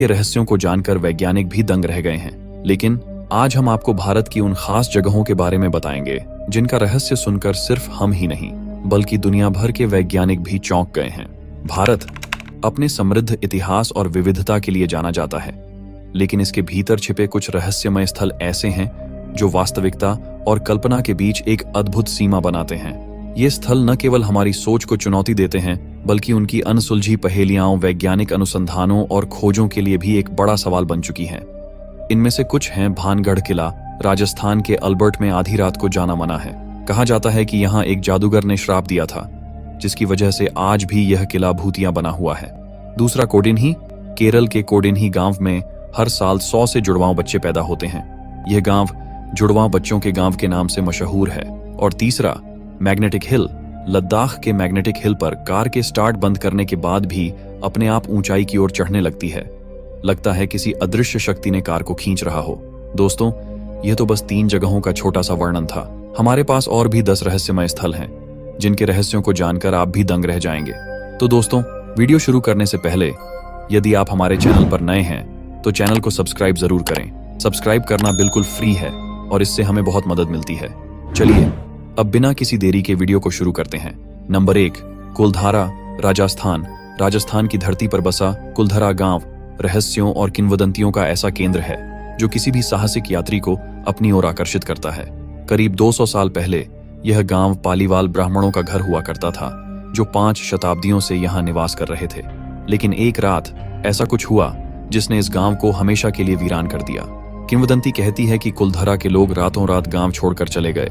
के रहस्यों को जानकर वैज्ञानिक भी दंग रह गए हैं। लेकिन आज हम आपको भारत की उन खास जगहों के बारे में बताएंगे जिनका रहस्य सुनकर सिर्फ हम ही नहीं बल्कि दुनिया भर के वैज्ञानिक भी चौंक गए हैं। भारत अपने समृद्ध इतिहास और विविधता के लिए जाना जाता है, लेकिन इसके भीतर छिपे कुछ रहस्यमय स्थल ऐसे हैं जो वास्तविकता और कल्पना के बीच एक अद्भुत सीमा बनाते हैं। ये स्थल न केवल हमारी सोच को चुनौती देते हैं बल्कि उनकी अनसुलझी पहेलियां वैज्ञानिक अनुसंधानों और खोजों के लिए भी एक बड़ा सवाल बन चुकी हैं। इनमें से कुछ हैं भानगढ़ किला, राजस्थान के अल्बर्ट में आधी रात को जाना मना है। कहा जाता है कि यहाँ एक जादूगर ने श्राप दिया था, जिसकी वजह से आज भी यह किला भूतिया बना हुआ है। दूसरा कोडिन्ही, केरल के कोडिन्ही गांव में हर साल 100 से जुड़वां बच्चे पैदा होते हैं। यह गांव जुड़वां बच्चों के गांव के नाम से मशहूर है। और तीसरा मैग्नेटिक हिल, लद्दाख के मैग्नेटिक हिल पर कार के स्टार्ट बंद करने के बाद भी अपने आप ऊंचाई की ओर चढ़ने लगती है। लगता है किसी अदृश्य शक्ति ने कार को खींच रहा हो। दोस्तों, यह तो बस 3 जगहों का छोटा सा वर्णन था। हमारे पास और भी 10 रहस्यमय स्थल हैं जिनके रहस्यों को जानकर आप भी दंग रह जाएंगे। तो दोस्तों, वीडियो शुरू करने से पहले यदि आप हमारे चैनल पर नए हैं तो चैनल को सब्सक्राइब जरूर करें। सब्सक्राइब करना बिल्कुल फ्री है और इससे हमें बहुत मदद मिलती है। चलिए अब बिना किसी देरी के वीडियो को शुरू करते हैं। नंबर 1, कुलधारा, राजस्थान। राजस्थान की धरती पर बसा कुलधरा गांव रहस्यों और किंवदंतियों का ऐसा केंद्र है जो किसी भी साहसिक यात्री को अपनी ओर आकर्षित करता है। करीब 200 साल पहले यह गांव पालीवाल ब्राह्मणों का घर हुआ करता था, जो 5 शताब्दियों से यहाँ निवास कर रहे थे। लेकिन एक रात ऐसा कुछ हुआ जिसने इस गांव को हमेशा के लिए वीरान कर दिया। किंवदंती कहती है कि कुलधरा के लोग रातों रात गांव छोड़कर चले गए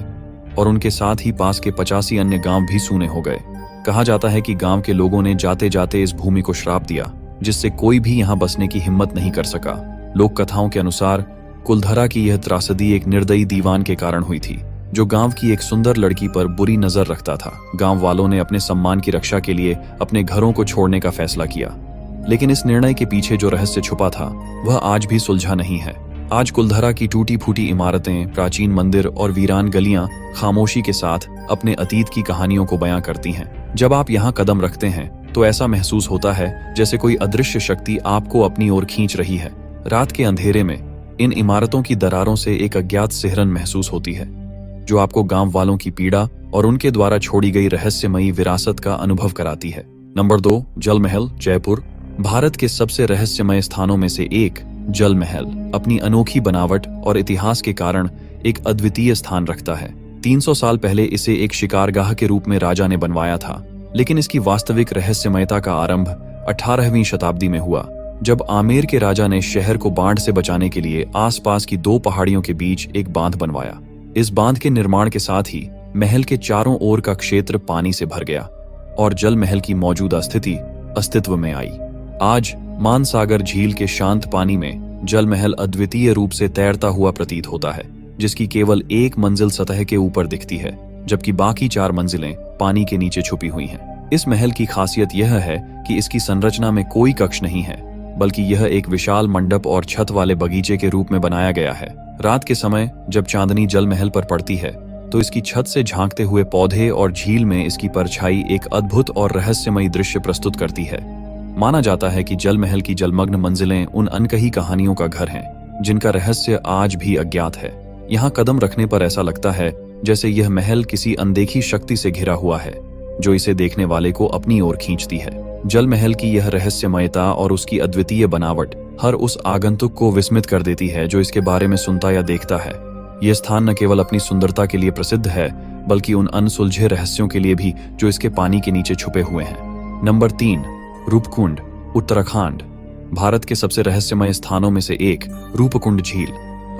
और उनके साथ ही पास के 85 अन्य गांव भी सूने हो गए। कहा जाता है कि गांव के लोगों ने जाते जाते इस भूमि को श्राप दिया, जिससे कोई भी यहाँ बसने की हिम्मत नहीं कर सका। लोक कथाओं के अनुसार कुलधरा की यह त्रासदी एक निर्दयी दीवान के कारण हुई थी, जो गांव की एक सुंदर लड़की पर बुरी नजर रखता था। गांव वालों ने अपने सम्मान की रक्षा के लिए अपने घरों को छोड़ने का फैसला किया, लेकिन इस निर्णय के पीछे जो रहस्य छुपा था वह आज भी सुलझा नहीं है। आज कुलधरा की टूटी फूटी इमारतें, प्राचीन मंदिर और वीरान गलियां खामोशी के साथ अपने अतीत की कहानियों को बयां करती हैं। जब आप यहाँ कदम रखते हैं तो ऐसा महसूस होता है जैसे कोई अदृश्य शक्ति आपको अपनी ओर खींच रही है। रात के अंधेरे में इन इमारतों की दरारों से एक अज्ञात सिहरन महसूस होती है, जो आपको गांव वालों की पीड़ा और उनके द्वारा छोड़ी गई रहस्यमयी विरासत का अनुभव कराती है। नंबर 2, जल महल, जयपुर। भारत के सबसे रहस्यमय स्थानों में से एक जल महल अपनी अनोखी बनावट और इतिहास के कारण एक अद्वितीय स्थान रखता है। 300 साल पहले इसे एक शिकारगाह के रूप में राजा ने बनवाया था, लेकिन इसकी वास्तविक रहस्यमयता का आरंभ 18वीं शताब्दी में हुआ, जब आमेर के राजा ने शहर को बाढ़ से बचाने के लिए आसपास की 2 पहाड़ियों के बीच एक बांध बनवाया। इस बांध के निर्माण के साथ ही महल के चारों ओर का क्षेत्र पानी से भर गया और जल महल की मौजूदा स्थिति अस्तित्व में आई। आज मानसागर झील के शांत पानी में जल महल अद्वितीय रूप से तैरता हुआ प्रतीत होता है, जिसकी केवल एक मंजिल सतह के ऊपर दिखती है, जबकि बाकी 4 मंजिलें पानी के नीचे छुपी हुई हैं। इस महल की खासियत यह है कि इसकी संरचना में कोई कक्ष नहीं है, बल्कि यह एक विशाल मंडप और छत वाले बगीचे के रूप में बनाया गया है। रात के समय जब चांदनी जल महल पर पड़ती है तो इसकी छत से झांकते हुए पौधे और झील में इसकी परछाई एक अद्भुत और रहस्यमयी दृश्य प्रस्तुत करती है। माना जाता है कि जल महल की जलमग्न मंजिलें उन अनकही कहानियों का घर हैं, जिनका रहस्य आज भी अज्ञात है। यहाँ कदम रखने पर ऐसा लगता है जैसे यह महल किसी अनदेखी शक्ति से घिरा हुआ है, जो इसे देखने वाले को अपनी ओर खींचती है। जल महल की यह रहस्यमयता और उसकी अद्वितीय बनावट हर उस आगंतुक को विस्मित कर देती है जो इसके बारे में सुनता या देखता है। यह स्थान न केवल अपनी सुंदरता के लिए प्रसिद्ध है, बल्कि उन अनसुलझे रहस्यों के लिए भी जो इसके पानी के नीचे छुपे हुए हैं। नंबर 3, रूपकुंड, उत्तराखंड। भारत के सबसे रहस्यमय स्थानों में से एक रूपकुंड झील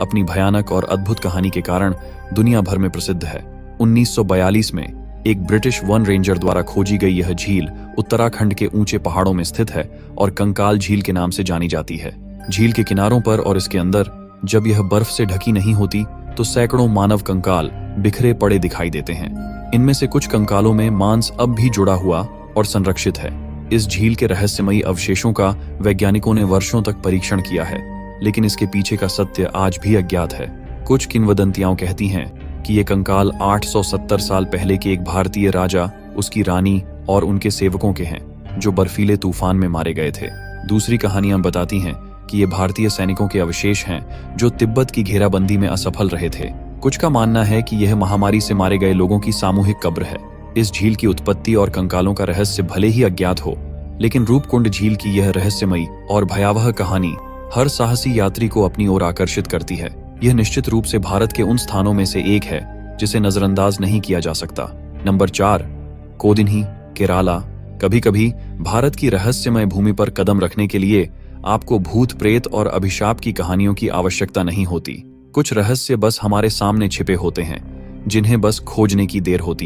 अपनी भयानक और अद्भुत कहानी के कारण दुनिया भर में प्रसिद्ध है। 1942 में एक ब्रिटिश वन रेंजर द्वारा खोजी गई यह झील उत्तराखंड के ऊंचे पहाड़ों में स्थित है और कंकाल झील के नाम से जानी जाती है। झील के किनारों पर और इसके अंदर जब यह बर्फ से ढकी नहीं होती तो सैकड़ों मानव कंकाल बिखरे पड़े दिखाई देते हैं। इनमें से कुछ कंकालों में मांस अब भी जुड़ा हुआ और संरक्षित है। इस झील के रहस्यमयी अवशेषों का वैज्ञानिकों ने वर्षों तक परीक्षण किया है, लेकिन इसके पीछे का सत्य आज भी अज्ञात है। कुछ किंवदंतियां कहती हैं कि ये कंकाल 870 साल पहले के एक भारतीय राजा, उसकी रानी और उनके सेवकों के हैं, जो बर्फीले तूफान में मारे गए थे। दूसरी कहानियां बताती हैं कि ये भारतीय सैनिकों के अवशेष हैं जो तिब्बत की घेराबंदी में असफल रहे थे। कुछ का मानना है कि यह महामारी से मारे गए लोगों की सामूहिक कब्र है। इस झील की उत्पत्ति और कंकालों का रहस्य भले ही अज्ञात हो, लेकिन रूपकुंड झील की यह रहस्यमयी और भयावह कहानी हर साहसी यात्री को अपनी ओर आकर्षित करती है। यह निश्चित रूप से भारत के उन स्थानों में से एक है जिसे नजरअंदाज नहीं किया जा सकता। नंबर 4, कोदिन्ही, केराला। कभी कभी भारत की रहस्यमय भूमि पर कदम रखने के लिए आपको भूत प्रेत और अभिशाप की कहानियों की आवश्यकता नहीं होती। कुछ रहस्य बस हमारे सामने छिपे होते हैं, जिन्हें बस खोजने की देर होती है।